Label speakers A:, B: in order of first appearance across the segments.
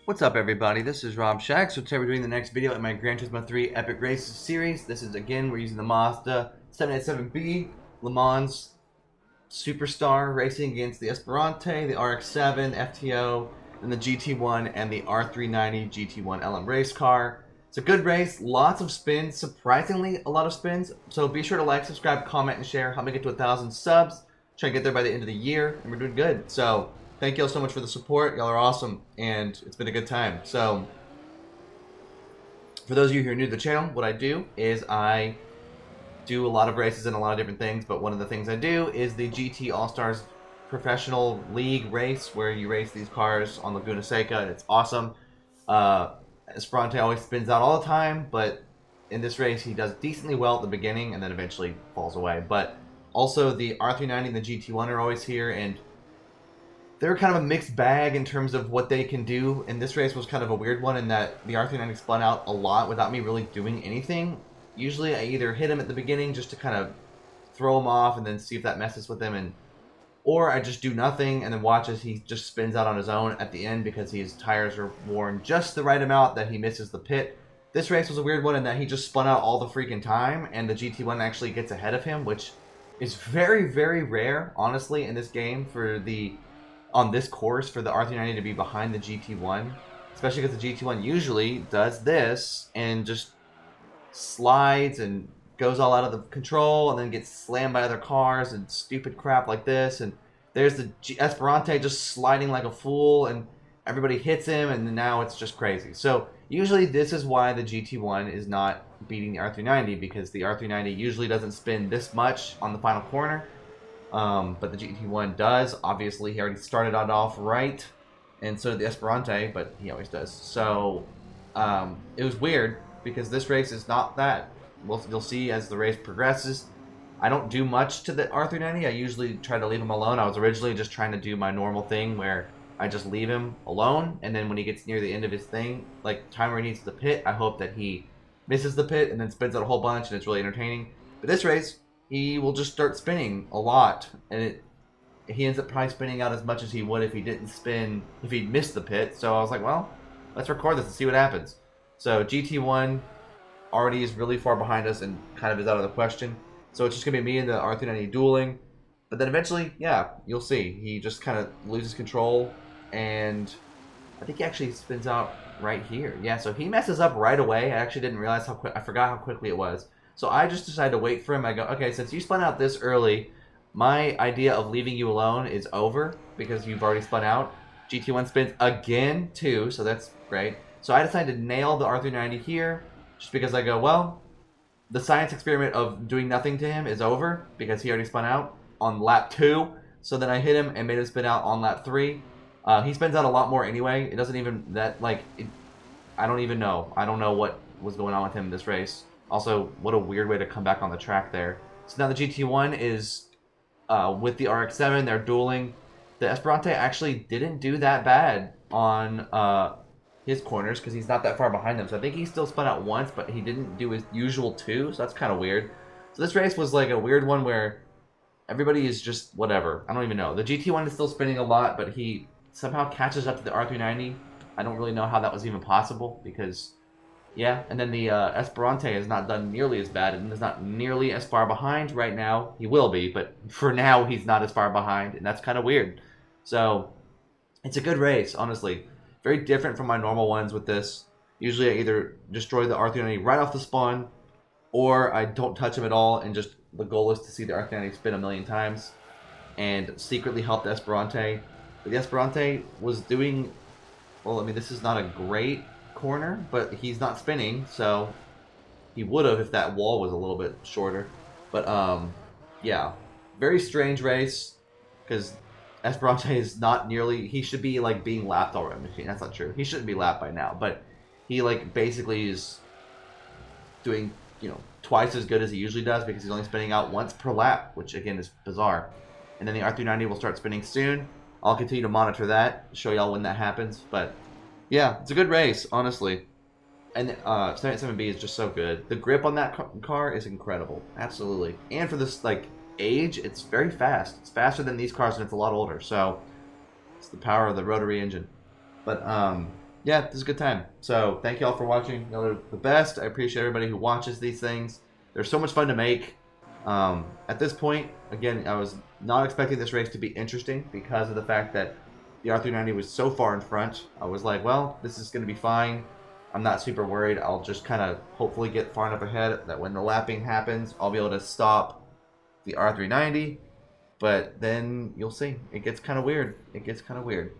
A: What's up, everybody? This is Rob Shack. So today we're doing the next video in my Gran Turismo 3 Epic Races series. This is, again, we're using the Mazda 787B Le Mans Superstar, racing against the Esperante, the RX-7, FTO, and the GT1, and the R390 GT1 LM race car. It's a good race, lots of spins, surprisingly a lot of spins. So be sure to like, subscribe, comment, and share. Help me get to 1,000 subs. Try to get there by the end of the year, and we're doing good. So thank y'all so much for the support. Y'all are awesome, and it's been a good time. So, for those of you who are new to the channel, what I do is I do a lot of races and a lot of different things, but one of the things I do is the GT All-Stars Professional League race, where you race these cars on Laguna Seca, and it's awesome. Esperante always spins out all the time, but in this race he does decently well at the beginning, and then eventually falls away. But also the R390 and the GT1 are always here, and they're kind of a mixed bag in terms of what they can do. And this race was kind of a weird one in that the R390 spun out a lot without me really doing anything. Usually I either hit him at the beginning just to kind of throw him off and then see if that messes with him, or I just do nothing and then watch as he just spins out on his own at the end because his tires are worn just the right amount that he misses the pit. This race was a weird one in that he just spun out all the freaking time, and the GT1 actually gets ahead of him, which is very, very rare, honestly, in this game on this course for the R390 to be behind the GT1, especially because the GT1 usually does this and just slides and goes all out of the control and then gets slammed by other cars and stupid crap like this. And there's the Esperante just sliding like a fool and everybody hits him, and now it's just crazy. So usually this is why the GT1 is not beating the R390, because the R390 usually doesn't spin this much on the final corner. But the GT1 does. Obviously, he already started it off right, and so did the Esperante, but he always does. So, it was weird, because this race is not that. You'll see as the race progresses. I don't do much to the R390. I usually try to leave him alone. I was originally just trying to do my normal thing, where I just leave him alone, and then when he gets near the end of his thing, like time where he needs the pit, I hope that he misses the pit and then spins out a whole bunch, and it's really entertaining. But this race, he will just start spinning a lot, and he ends up probably spinning out as much as he would if he didn't spin, if he'd missed the pit. So I was like, well, let's record this and see what happens. So GT1 already is really far behind us and kind of is out of the question. So it's just going to be me and the R390 dueling. But then eventually, yeah, you'll see. He just kind of loses control, and I think he actually spins out right here. Yeah, so he messes up right away. I actually didn't realize how quick, I forgot how quickly it was. So I just decided to wait for him. I go, okay, since you spun out this early, my idea of leaving you alone is over because you've already spun out. GT1 spins again, too, so that's great. So I decided to nail the R390 here just because I go, well, the science experiment of doing nothing to him is over because he already spun out on lap 2. So then I hit him and made him spin out on lap 3. He spins out a lot more anyway. It doesn't even, I don't even know. I don't know what was going on with him in this race. Also, what a weird way to come back on the track there. So now the GT1 is with the RX-7. They're dueling. The Esperante actually didn't do that bad on his corners because he's not that far behind them. So I think he still spun out once, but he didn't do his usual 2. So that's kind of weird. So this race was like a weird one where everybody is just whatever. I don't even know. The GT1 is still spinning a lot, but he somehow catches up to the R390. I don't really know how that was even possible because... yeah, and then the Esperante has not done nearly as bad and is not nearly as far behind right now. He will be, but for now he's not as far behind, and that's kind of weird. So, it's a good race, honestly. Very different from my normal ones with this. Usually I either destroy the R390 right off the spawn, or I don't touch him at all, and just the goal is to see the R390 spin a million times, and secretly help the Esperante. But the Esperante was doing, well, I mean, this is not a great corner, but he's not spinning, so he would have if that wall was a little bit shorter. But yeah, very strange race because Esperante is not nearly, he should be like being lapped already. That's not true. He shouldn't be lapped by now, but he like basically is doing, you know, twice as good as he usually does because he's only spinning out once per lap, which again is bizarre. And then the R390 will start spinning soon. I'll continue to monitor that, show y'all when that happens, but yeah, it's a good race, honestly. And 787B is just so good. The grip on that car is incredible. Absolutely. And for this, like, age, it's very fast. It's faster than these cars, and it's a lot older. So, it's the power of the rotary engine. But, yeah, this is a good time. So thank you all for watching. Y'all are the best. I appreciate everybody who watches these things. They're so much fun to make. At this point, again, I was not expecting this race to be interesting because of the fact that the R390 was so far in front. I was like, well, this is going to be fine. I'm not super worried. I'll just kind of hopefully get far enough ahead that when the lapping happens, I'll be able to stop the R390. But then you'll see. It gets kind of weird. It gets kind of weird.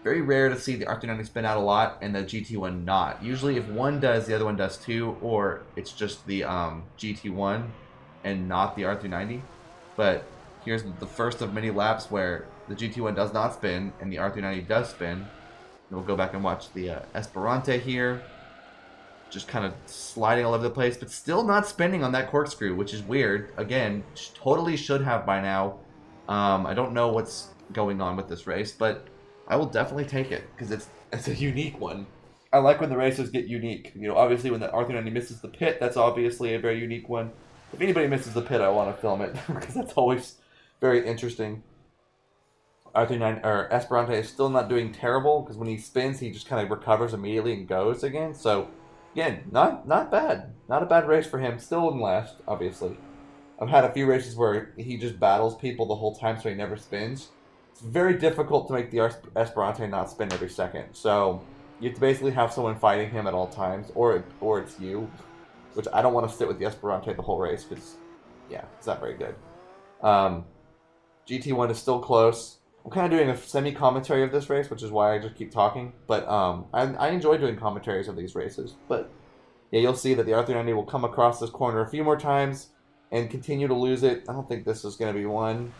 A: Very rare to see the R390 spin out a lot and the GT1 not. Usually if one does, the other one does too, or it's just the GT1 and not the R390. But here's the first of many laps where the GT1 does not spin and the R390 does spin. And we'll go back and watch the Esperante here. Just kind of sliding all over the place, but still not spinning on that corkscrew, which is weird. Again, totally should have by now. I don't know what's going on with this race, but I will definitely take it because it's a unique one. I like when the races get unique. You know, obviously when the R390 misses the pit, that's obviously a very unique one. If anybody misses the pit, I want to film it because that's always very interesting. R390 or Esperante is still not doing terrible because when he spins, he just kind of recovers immediately and goes again. So again, not bad. Not a bad race for him. Still in last, obviously. I've had a few races where he just battles people the whole time, so he never spins. It's very difficult to make the Esperante not spin every second. So you have to basically have someone fighting him at all times, or it's you, which I don't want to sit with the Esperante the whole race because, yeah, it's not very good. GT1 is still close. I'm kind of doing a semi-commentary of this race, which is why I just keep talking. But I enjoy doing commentaries of these races. But yeah, you'll see that the R390 will come across this corner a few more times and continue to lose it. I don't think this is going to be one.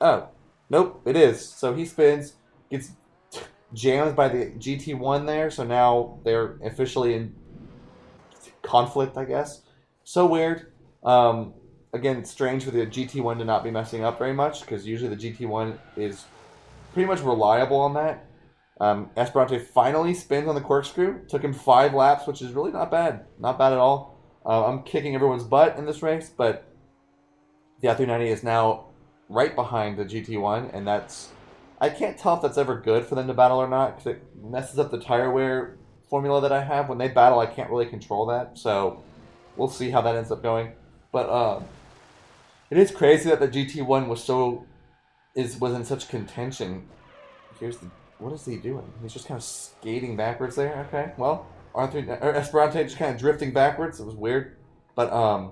A: Oh, nope, it is. So he spins, gets jammed by the GT1 there, so now they're officially in conflict, I guess. So weird. Again, it's strange for the GT1 to not be messing up very much, because usually the GT1 is pretty much reliable on that. Esperante finally spins on the corkscrew. Took him 5 laps, which is really not bad. Not bad at all. I'm kicking everyone's butt in this race, but the R390 is now right behind the GT1, and that's... I can't tell if that's ever good for them to battle or not, because it messes up the tire wear formula that I have. When they battle, I can't really control that, so we'll see how that ends up going. But it is crazy that the GT1 was in such contention. What is he doing? He's just kind of skating backwards there. Okay, well, Esperante just kind of drifting backwards. It was weird, but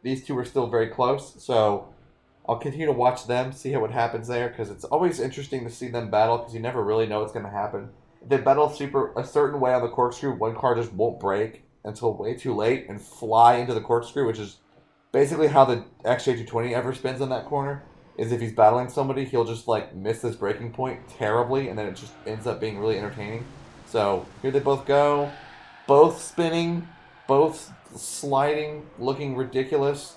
A: these two are still very close. So I'll continue to watch them, see what happens there, because it's always interesting to see them battle, because you never really know what's going to happen. If they battle a certain way on the corkscrew, one car just won't brake until way too late and fly into the corkscrew, which is basically how the XJ220 ever spins on that corner. Is if he's battling somebody, he'll just like miss his braking point terribly, and then it just ends up being really entertaining. So here they both go, both spinning, both sliding, looking ridiculous.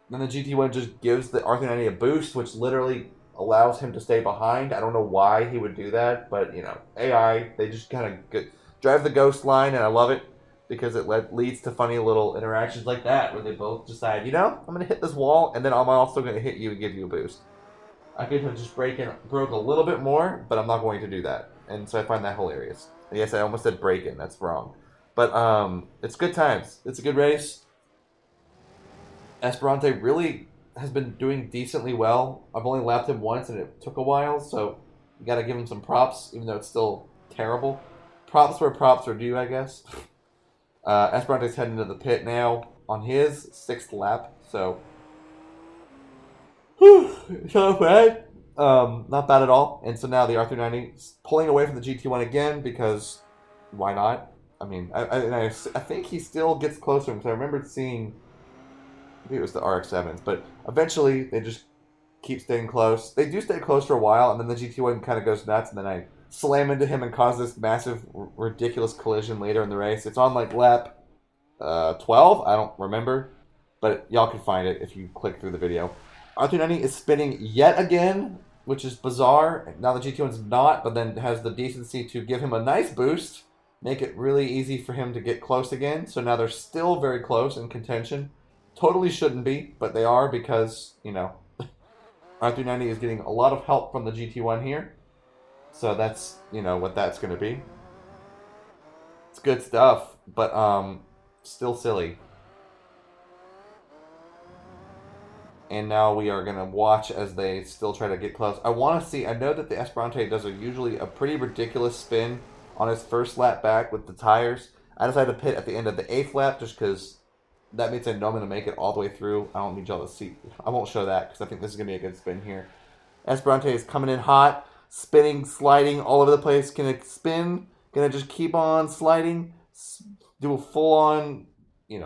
A: Then the GT1 just gives the R390 a boost, which literally allows him to stay behind. I don't know why he would do that, but, you know, AI, they just kind of drive the ghost line, and I love it because it leads to funny little interactions like that where they both decide, you know, I'm going to hit this wall, and then I'm also going to hit you and give you a boost. I could have just broke a little bit more, but I'm not going to do that. And so I find that hilarious. Yes, I almost said break in. That's wrong. But it's good times. It's a good race. Esperante really has been doing decently well. I've only lapped him once, and it took a while, so you got to give him some props, even though it's still terrible. Props where props are due, I guess. Esperante's heading into the pit now on his 6th lap, so it's not bad. Not bad at all. And so now the R390 is pulling away from the GT1 again, because why not? I mean, I think he still gets closer, because I remember seeing... Maybe it was the RX-7s, but eventually they just keep staying close. They do stay close for a while, and then the GT1 kind of goes nuts, and then I slam into him and cause this massive, ridiculous collision later in the race. It's on, like, lap 12? I don't remember, but y'all can find it if you click through the video. R390 is spinning yet again, which is bizarre. Now the GT1's not, but then has the decency to give him a nice boost, make it really easy for him to get close again. So now they're still very close in contention. Totally shouldn't be, but they are because, you know, R390 is getting a lot of help from the GT1 here. So that's, what that's going to be. It's good stuff, but still silly. And now we are going to watch as they still try to get close. I want to see, I know that the Esperante does usually a pretty ridiculous spin on his first lap back with the tires. I decided to pit at the end of the 8th lap just because that means I know I'm going to make it all the way through. I don't need y'all to see. I won't show that because I think this is going to be a good spin here. Esperante is coming in hot, spinning, sliding all over the place. Gonna spin, gonna just keep on sliding, do a full on,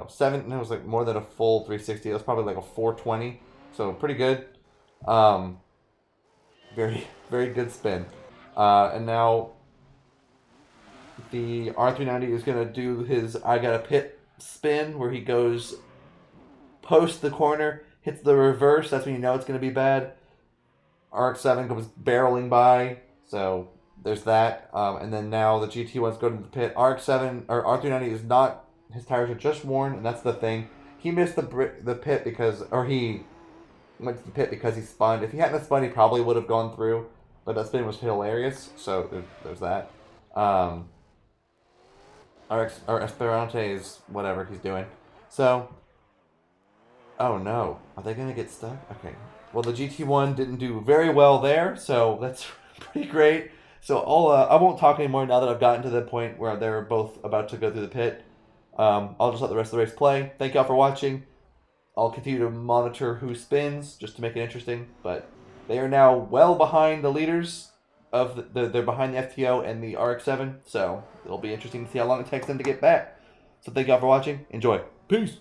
A: seven. It was like more than a full 360. It was probably like a 420. So pretty good. Very, very good spin. And now the R390 is gonna do his I got a pit spin where he goes post the corner, hits the reverse. That's when you know it's gonna be bad. RX-7 comes barreling by, so there's that. And then now the GT1s go to the pit. RX-7 or R390 is not. His tires are just worn, and that's the thing. He missed the pit he went to the pit because he spun. If he hadn't spun, he probably would have gone through. But that spin was hilarious, so there's that. Esperante is whatever he's doing. So, oh no, are they gonna get stuck? Okay. Well, the GT1 didn't do very well there, so that's pretty great. So I won't talk anymore now that I've gotten to the point where they're both about to go through the pit. I'll just let the rest of the race play. Thank y'all for watching. I'll continue to monitor who spins just to make it interesting, but they are now well behind the leaders of they're behind the FTO and the RX-7, so it'll be interesting to see how long it takes them to get back. So thank y'all for watching. Enjoy. Peace.